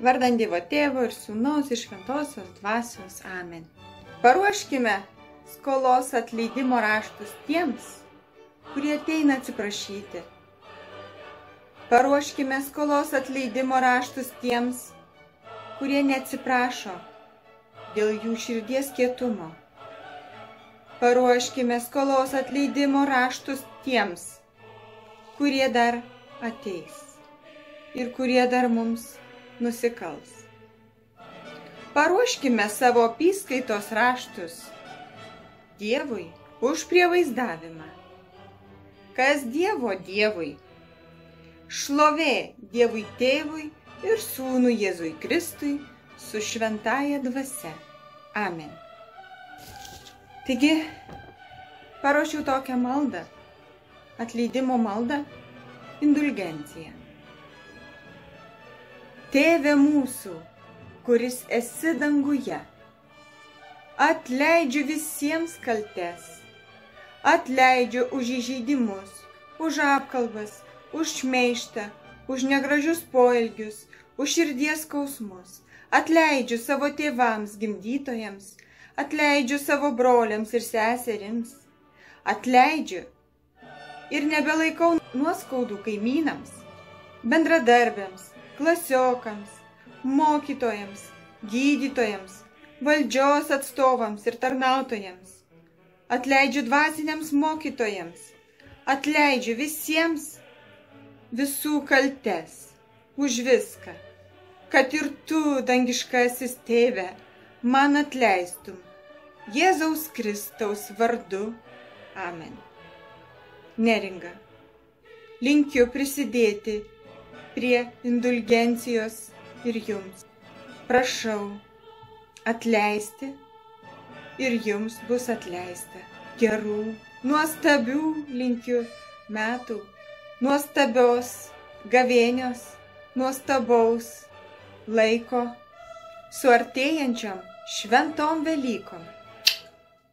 Vardant Dievo Tėvo ir Sūnaus ir Šventosios Dvasios. Amen. Paruoškime skolos atleidimo raštus tiems, kurie ateina atsiprašyti. Paruoškime skolos atleidimo raštus tiems, kurie neatsiprašo dėl jų širdies kietumo. Paruoškime skolos atleidimo raštus tiems, kurie dar ateis ir kurie dar mums nusikals. Paruoškime savo apyskaitos raštus Dievui už prievaizdavimą. Kas Dievo Dievui? Šlovė Dievui Tėvui ir Sūnui Jėzui Kristui su šventąja dvasia. Amen. Taigi, paruošiau tokią maldą, atleidimo maldą, indulgenciją. Tėve mūsų, kuris esi danguje, atleidžiu visiems kaltes, atleidžiu už įžeidimus, už apkalbas, už šmeižtą, už negražius poelgius, už širdies skausmus, atleidžiu savo tėvams gimdytojams, atleidžiu savo broliams ir seserims, atleidžiu ir nebelaikau nuoskaudų kaimynams, bendradarbiams, klasiokams, mokytojams, gydytojams, valdžios atstovams ir tarnautojams, atleidžiu dvasiniams mokytojams, atleidžiu visiems visų kaltes už viską, kad ir tu, dangiškasis Tėve, man atleistum Jėzaus Kristaus vardu. Amen. Neringa. Linkiu prisidėti prie indulgencijos ir jums. Prašau atleisti ir jums bus atleista. Gerų, nuostabių linkiu metų, nuostabios gavėnios, nuostabaus laiko su artėjančiom šventom Velykom.